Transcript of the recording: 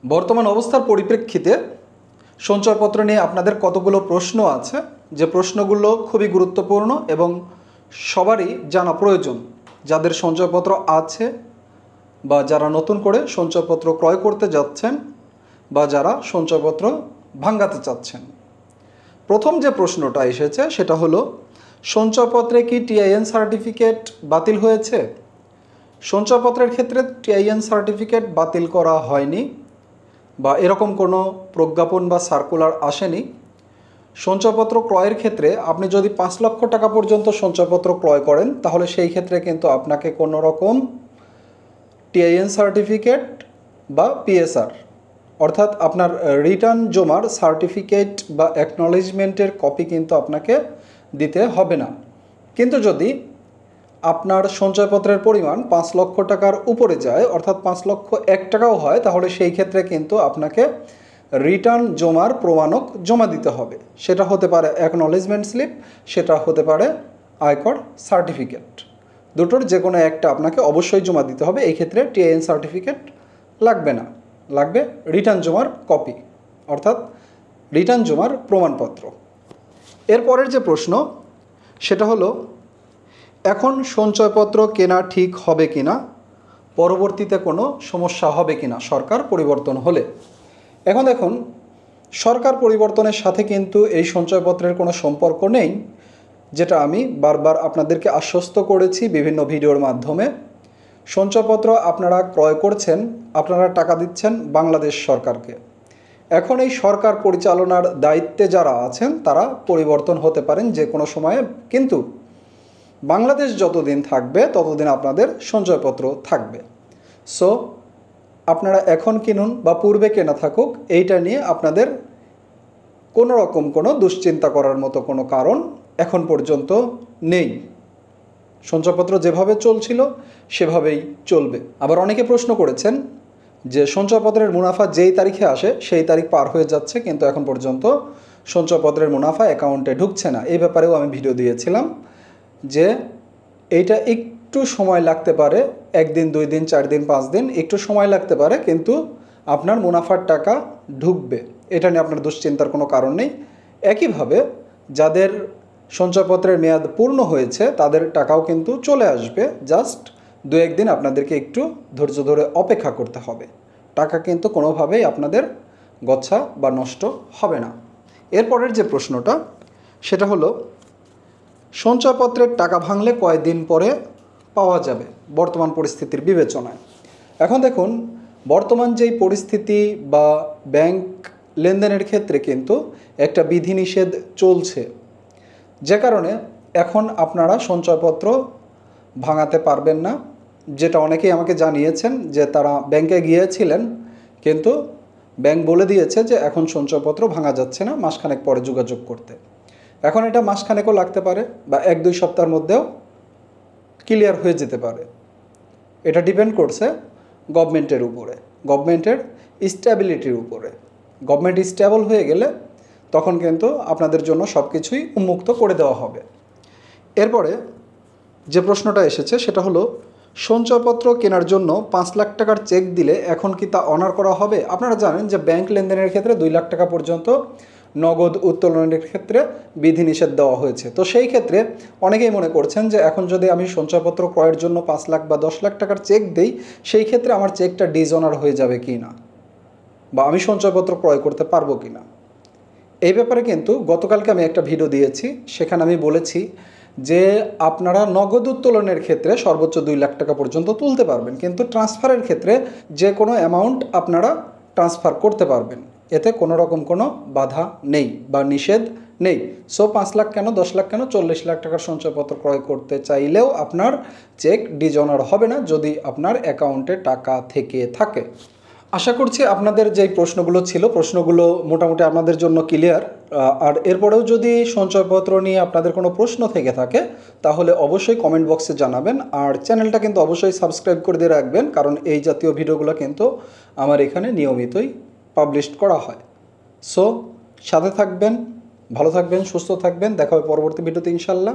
বর্তমান অবস্থার পরিপ্রেক্ষিতে সঞ্চয়পত্র নিয়ে আপনাদের কতগুলো প্রশ্ন আছে, যে প্রশ্নগুলো খুবই গুরুত্বপূর্ণ এবং সবারই জানা প্রয়োজন। যাদের সঞ্চয়পত্র আছে বা যারা নতুন করে সঞ্চয়পত্র ক্রয় করতে যাচ্ছেন বা যারা সঞ্চয়পত্র ভাঙাতে চাচ্ছেন। প্রথম যে প্রশ্নটা এসেছে সেটা হলো, সঞ্চয়পত্রে কি টিআইএন সার্টিফিকেট বাতিল হয়েছে? সঞ্চয়পত্রের ক্ষেত্রে টিআইএন সার্টিফিকেট বাতিল করা হয়নি বা এরকম কোনো প্রজ্ঞাপন বা সার্কুলার আসেনি। সঞ্চয়পত্র ক্রয়ের ক্ষেত্রে আপনি যদি 5 লক্ষ টাকা পর্যন্ত সঞ্চয়পত্র ক্রয় করেন তাহলে সেই ক্ষেত্রে কিন্তু আপনাকে কোনো রকম টিআইএন সার্টিফিকেট বা পিএসআর অর্থাৎ আপনার রিটার্ন জমার সার্টিফিকেট বা অ্যাকনলেজমেন্টের কপি কিন্তু আপনাকে দিতে হবে না। কিন্তু যদি আপনার সঞ্চয়পত্রের পরিমাণ 5 লক্ষ টাকার উপরে যায়, অর্থাৎ 5 লক্ষ 1 টাকাও হয়, তাহলে সেই ক্ষেত্রে কিন্তু আপনাকে রিটার্ন জমার প্রমাণক জমা দিতে হবে। সেটা হতে পারে অ্যাকনলেজমেন্ট স্লিপ, সেটা হতে পারে আয়কর সার্টিফিকেট। দুটোর যে কোনো একটা আপনাকে অবশ্যই জমা দিতে হবে। এই ক্ষেত্রে টিআইএন সার্টিফিকেট লাগবে না, লাগবে রিটার্ন জমার কপি অর্থাৎ রিটার্ন জমার প্রমাণপত্র। এরপরের যে প্রশ্ন সেটা হলো, এখন সঞ্চয়পত্র কেনা ঠিক হবে কিনা, পরবর্তীতে কোনো সমস্যা হবে কিনা সরকার পরিবর্তন হলে? এখন দেখুন, সরকার পরিবর্তনের সাথে কিন্তু এই সঞ্চয়পত্রের কোনো সম্পর্ক নেই, যেটা আমি বারবার আপনাদেরকে আশ্বস্ত করেছি বিভিন্ন ভিডিওর মাধ্যমে। সঞ্চয়পত্র আপনারা ক্রয় করছেন, আপনারা টাকা দিচ্ছেন বাংলাদেশ সরকারকে। এখন এই সরকার পরিচালনার দায়িত্বে যারা আছেন তারা পরিবর্তন হতে পারেন যে কোনো সময়ে, কিন্তু বাংলাদেশ যতদিন থাকবে ততদিন আপনাদের সঞ্চয়পত্র থাকবে। সো আপনারা এখন কিনুন বা পূর্বে কেনা থাকুক, এইটা নিয়ে আপনাদের কোনো রকম কোনো দুশ্চিন্তা করার মতো কোনো কারণ এখন পর্যন্ত নেই। সঞ্চয়পত্র যেভাবে চলছিল সেভাবেই চলবে। আবার অনেকে প্রশ্ন করেছেন যে সঞ্চয়পত্রের মুনাফা যেই তারিখে আসে সেই তারিখ পার হয়ে যাচ্ছে, কিন্তু এখন পর্যন্ত সঞ্চয়পত্রের মুনাফা অ্যাকাউন্টে ঢুকছে না। এই ব্যাপারেও আমি ভিডিও দিয়েছিলাম যে এইটা একটু সময় লাগতে পারে, 1 দিন 2 দিন 4 দিন 5 দিন একটু সময় লাগতে পারে, কিন্তু আপনার মুনাফার টাকা ঢুকবে। এটা নিয়ে আপনার দুশ্চিন্তার কোনো কারণ নেই। একইভাবে যাদের সঞ্চয়পত্রের মেয়াদ পূর্ণ হয়েছে তাদের টাকাও কিন্তু চলে আসবে। জাস্ট 2-1 দিন আপনাদেরকে একটু ধৈর্য ধরে অপেক্ষা করতে হবে। টাকা কিন্তু কোনোভাবেই আপনাদের গচ্ছা বা নষ্ট হবে না। এরপরের যে প্রশ্নটা সেটা হলো, সঞ্চয়পত্রের টাকা ভাঙলে কয়দিন পরে পাওয়া যাবে বর্তমান পরিস্থিতির বিবেচনায়? এখন দেখুন, বর্তমান যেই পরিস্থিতি বা ব্যাংক লেনদেনের ক্ষেত্রে কিন্তু একটা বিধিনিষেধ চলছে, যে কারণে এখন আপনারা সঞ্চয়পত্র ভাঙাতে পারবেন না। যেটা অনেকেই আমাকে জানিয়েছেন যে তারা ব্যাংকে গিয়েছিলেন, কিন্তু ব্যাংক বলে দিয়েছে যে এখন সঞ্চয়পত্র ভাঙা যাচ্ছে না, মাসখানেক পরে যোগাযোগ করতে। এখন এটা মাসখানেকও লাগতে পারে বা 1-2 সপ্তাহের মধ্যেও ক্লিয়ার হয়ে যেতে পারে। এটা ডিপেন্ড করছে গভর্নমেন্টের উপরে, গভর্নমেন্টের স্ট্যাবিলিটির উপরে। গভর্নমেন্ট স্ট্যাবল হয়ে গেলে তখন কিন্তু আপনাদের জন্য সব কিছুই উন্মুক্ত করে দেওয়া হবে। এরপরে যে প্রশ্নটা এসেছে সেটা হলো, সঞ্চয়পত্র কেনার জন্য 5 লাখ টাকার চেক দিলে এখন কি তা অনার করা হবে? আপনারা জানেন যে ব্যাংক লেনদেনের ক্ষেত্রে 2 লাখ টাকা পর্যন্ত নগদ উত্তোলনের ক্ষেত্রে বিধিনিষেধ দেওয়া হয়েছে। তো সেই ক্ষেত্রে অনেকেই মনে করছেন যে এখন যদি আমি সঞ্চয়পত্র ক্রয়ের জন্য 5 লাখ বা 10 লাখ টাকার চেক দিই, সেই ক্ষেত্রে আমার চেকটা ডিসঅনার হয়ে যাবে কি না, বা আমি সঞ্চয়পত্র ক্রয় করতে পারবো কি না। এই ব্যাপারে কিন্তু গতকালকে আমি একটা ভিডিও দিয়েছি, সেখানে আমি বলেছি যে আপনারা নগদ উত্তোলনের ক্ষেত্রে সর্বোচ্চ 2 লাখ টাকা পর্যন্ত তুলতে পারবেন, কিন্তু ট্রান্সফারের ক্ষেত্রে যে কোনো অ্যামাউন্ট আপনারা ট্রান্সফার করতে পারবেন, এতে কোনো রকম কোনো বাধা নেই বা নিষেধ নেই। সো 5 লাখ কেন, 10 লাখ কেন, 40 লাখ টাকার সঞ্চয়পত্র ক্রয় করতে চাইলেও আপনার চেক ডিসঅনার হবে না যদি আপনার অ্যাকাউন্টে টাকা থেকে থাকে। আশা করছি আপনাদের যেই প্রশ্নগুলো ছিল প্রশ্নগুলো মোটামুটি আপনাদের জন্য ক্লিয়ার। আর এরপরেও যদি সঞ্চয়পত্র নিয়ে আপনাদের কোনো প্রশ্ন থেকে থাকে তাহলে অবশ্যই কমেন্ট বক্সে জানাবেন। আর চ্যানেলটা কিন্তু অবশ্যই সাবস্ক্রাইব করে দিয়ে রাখবেন, কারণ এই জাতীয় ভিডিওগুলো কিন্তু আমার এখানে নিয়মিতই পাবলিশ করা হয়। সো সাথে থাকবেন, ভালো থাকবেন, সুস্থ থাকবেন। দেখা হবে পরবর্তী ভিডিওতে ইনশাল্লাহ।